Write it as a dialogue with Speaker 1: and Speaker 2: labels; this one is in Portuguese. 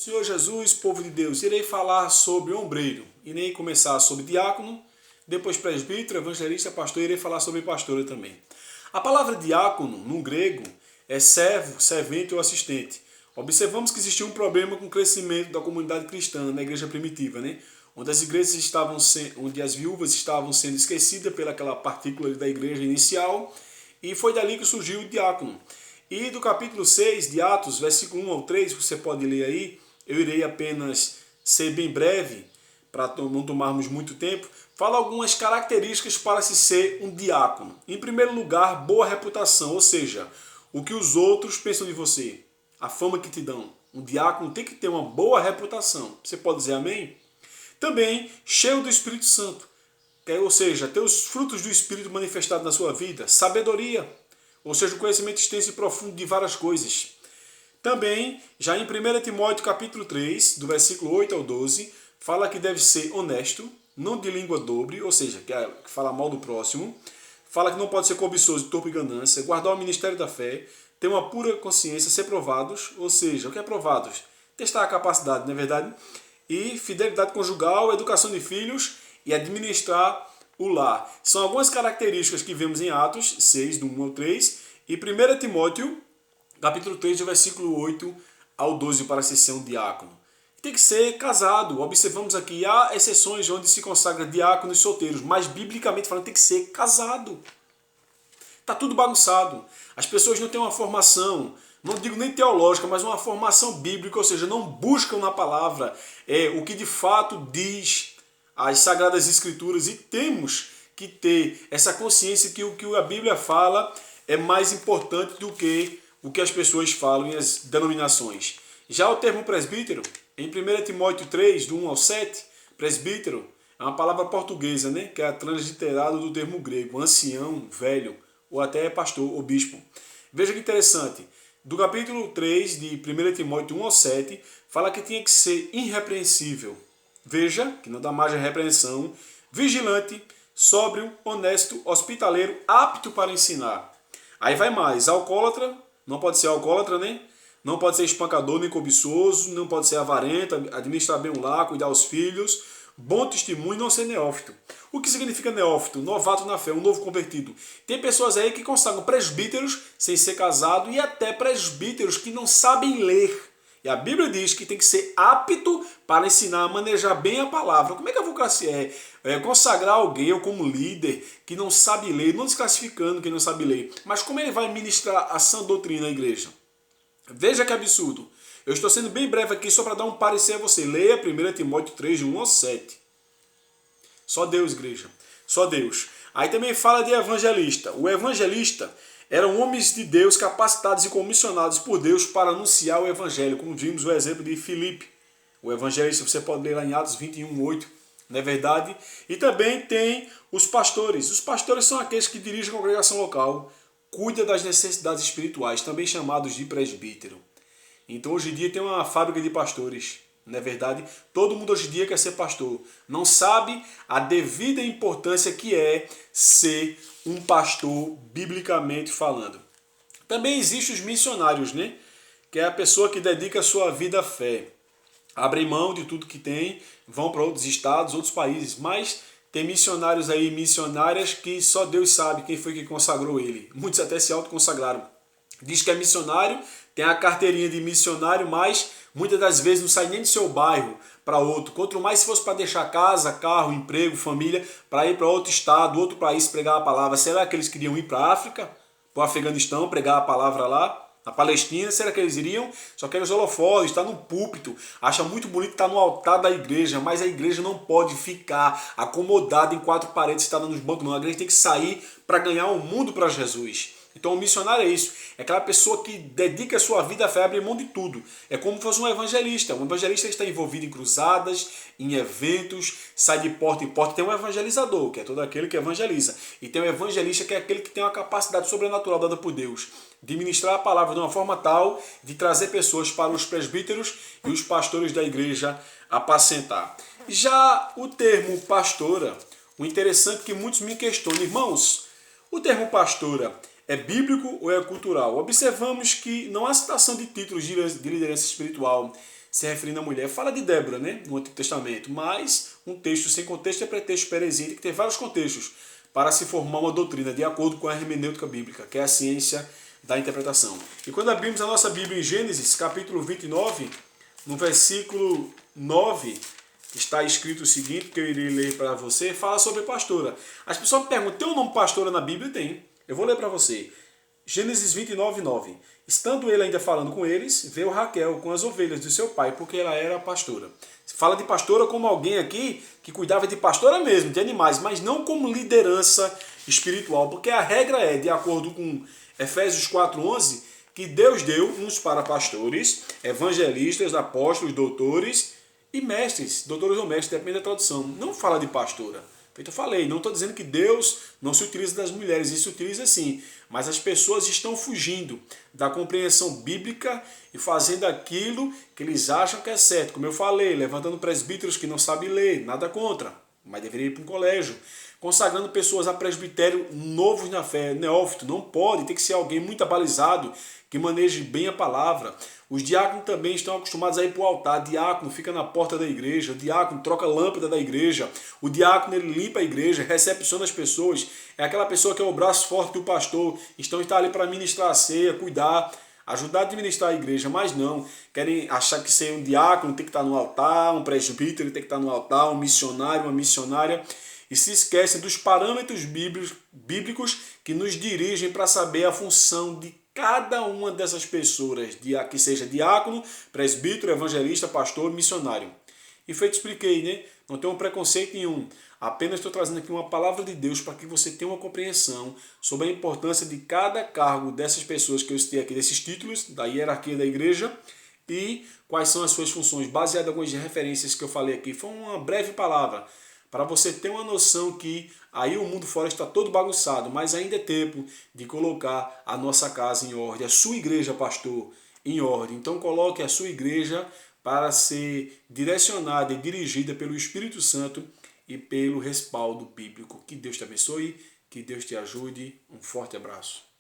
Speaker 1: Senhor Jesus, povo de Deus, irei falar sobre ombreiro, irei começar sobre diácono, depois presbítero, evangelista, pastor, irei falar sobre pastora também. A palavra diácono, no grego, é servo, servente ou assistente. Observamos que existia um problema com o crescimento da comunidade cristã na igreja primitiva, né? Onde as igrejas estavam onde as viúvas estavam sendo esquecidas pelaquela partícula da igreja inicial, e foi dali que surgiu o diácono. E do capítulo 6 de Atos, versículo 1 ao 3, que você pode ler aí, eu irei apenas ser bem breve, para não tomarmos muito tempo, fala algumas características para se ser um diácono. Em primeiro lugar, boa reputação, ou seja, o que os outros pensam de você, a fama que te dão. Um diácono tem que ter uma boa reputação. Você pode dizer amém? Também cheio do Espírito Santo, ou seja, ter os frutos do Espírito manifestados na sua vida. Sabedoria, ou seja, o conhecimento extenso e profundo de várias coisas. Também, já em 1 Timóteo capítulo 3, do versículo 8 ao 12, fala que deve ser honesto, não de língua dobre, ou seja, que fala mal do próximo. Fala que não pode ser cobiçoso, torpe e ganância, guardar o ministério da fé, ter uma pura consciência, ser provados, ou seja, o que é provados? Testar a capacidade, não é verdade? E fidelidade conjugal, educação de filhos e administrar o lar. São algumas características que vemos em Atos 6, do 1 ao 3, e 1 Timóteo, capítulo 3, do versículo 8 ao 12, para ser um diácono. Tem que ser casado. Observamos aqui, há exceções onde se consagra diáconos solteiros, mas biblicamente falando tem que ser casado. Está tudo bagunçado. As pessoas não têm uma formação, não digo nem teológica, mas uma formação bíblica, ou seja, não buscam na palavra o que de fato diz as Sagradas Escrituras, e temos que ter essa consciência que o que a Bíblia fala é mais importante do que o que as pessoas falam e as denominações. Já o termo presbítero, em 1 Timóteo 3, do 1 ao 7, presbítero é uma palavra portuguesa, né, que é transliterado do termo grego, ancião, velho, ou até pastor ou bispo. Veja que interessante, do capítulo 3 de 1 Timóteo 1 ao 7, fala que tinha que ser irrepreensível. Veja, que não dá margem à repreensão, vigilante, sóbrio, honesto, hospitaleiro, apto para ensinar. Aí vai mais, alcoólatra, não pode ser alcoólatra, né? Não pode ser espancador nem cobiçoso, não pode ser avarento, administrar bem o lar, cuidar dos filhos, bom testemunho e não ser neófito. O que significa neófito? Novato na fé, um novo convertido. Tem pessoas aí que consagram presbíteros sem ser casado e até presbíteros que não sabem ler. E a Bíblia diz que tem que ser apto para ensinar a manejar bem a palavra. Como é que eu vou consagrar alguém eu como líder que não sabe ler, não desclassificando quem não sabe ler, mas como ele vai ministrar a sã doutrina na igreja? Veja que absurdo. Eu estou sendo bem breve aqui só para dar um parecer a você. Leia 1 Timóteo 3, de 1 ao 7. Só Deus, igreja. Só Deus. Aí também fala de evangelista. O evangelista eram homens de Deus capacitados e comissionados por Deus para anunciar o evangelho, como vimos o exemplo de Filipe. O evangelista, você pode ler lá em Atos 21, 8, não é verdade? E também tem os pastores. Os pastores são aqueles que dirigem a congregação local, cuidam das necessidades espirituais, também chamados de presbítero. Então hoje em dia tem uma fábrica de pastores, não é verdade? Todo mundo hoje em dia quer ser pastor. Não sabe a devida importância que é ser um pastor, biblicamente falando. Também existem os missionários, né? Que é a pessoa que dedica a sua vida à fé. Abrem mão de tudo que tem, vão para outros estados, outros países, mas tem missionários aí, missionárias, que só Deus sabe quem foi que consagrou ele. Muitos até se autoconsagraram. Diz que é missionário, tem a carteirinha de missionário, mas muitas das vezes não sai nem do seu bairro para outro. Quanto mais se fosse para deixar casa, carro, emprego, família, para ir para outro estado, outro país pregar a palavra. Será que eles queriam ir para a África, para o Afeganistão, pregar a palavra lá? Na Palestina, será que eles iriam? Só querem os holofotes, está no púlpito, acha muito bonito estar no altar da igreja, mas a igreja não pode ficar acomodada em quatro paredes, estar nos bancos, não. A igreja tem que sair para ganhar o mundo para Jesus. Então o missionário é isso, é aquela pessoa que dedica a sua vida à fé, abre mão de tudo. É como se fosse um evangelista. Um evangelista está envolvido em cruzadas, em eventos, sai de porta em porta. Tem um evangelizador, que é todo aquele que evangeliza. E tem um evangelista, que é aquele que tem uma capacidade sobrenatural dada por Deus, de ministrar a palavra de uma forma tal, de trazer pessoas para os presbíteros e os pastores da igreja apacentar. Já o termo pastora, o interessante é que muitos me questionam, irmãos, o termo pastora é bíblico ou é cultural? Observamos que não há citação de títulos de liderança espiritual, se referindo à mulher. Fala de Débora, né, no Antigo Testamento, mas um texto sem contexto é pretexto perezinho, que tem vários contextos para se formar uma doutrina, de acordo com a hermenêutica bíblica, que é a ciência da interpretação. E quando abrimos a nossa Bíblia em Gênesis, capítulo 29, no versículo 9, está escrito o seguinte, que eu irei ler para você, fala sobre pastora. As pessoas me perguntam, tem o nome pastora na Bíblia? Tem. Eu vou ler para você. Gênesis 29, 9. Estando ele ainda falando com eles, veio Raquel com as ovelhas de seu pai, porque ela era pastora. Fala de pastora como alguém aqui que cuidava de pastora mesmo, de animais, mas não como liderança espiritual, porque a regra é, de acordo com Efésios 4:11, que Deus deu uns para pastores, evangelistas, apóstolos, doutores e mestres, doutores ou mestres, depende da tradução. Não fala de pastora. Feito eu falei, não estou dizendo que Deus não se utiliza das mulheres, isso se utiliza sim. Mas as pessoas estão fugindo da compreensão bíblica e fazendo aquilo que eles acham que é certo. Como eu falei, levantando presbíteros que não sabem ler, nada contra, mas deveria ir para um colégio. Consagrando pessoas a presbitério novos na fé, neófito, não pode, tem que ser alguém muito abalizado, que maneje bem a palavra. Os diáconos também estão acostumados a ir para o altar. Diácono fica na porta da igreja, o diácono troca a lâmpada da igreja, o diácono ele limpa a igreja, recepciona as pessoas, é aquela pessoa que é o braço forte do pastor, está ali para ministrar a ceia, cuidar, ajudar a administrar a igreja, mas não, querem achar que ser um diácono tem que estar no altar, um presbítero tem que estar no altar, um missionário, uma missionária, e se esquecem dos parâmetros bíblicos que nos dirigem para saber a função de cada uma dessas pessoas, que seja diácono, presbítero, evangelista, pastor, missionário. E foi que expliquei, né? Não tenho preconceito nenhum. Apenas estou trazendo aqui uma palavra de Deus para que você tenha uma compreensão sobre a importância de cada cargo dessas pessoas que eu citei aqui, desses títulos, da hierarquia da igreja, e quais são as suas funções, baseado em algumas referências que eu falei aqui. Foi uma breve palavra, para você ter uma noção que aí o mundo fora está todo bagunçado, mas ainda é tempo de colocar a nossa casa em ordem, a sua igreja, pastor, em ordem. Então coloque a sua igreja para ser direcionada e dirigida pelo Espírito Santo e pelo respaldo bíblico. Que Deus te abençoe, que Deus te ajude. Um forte abraço.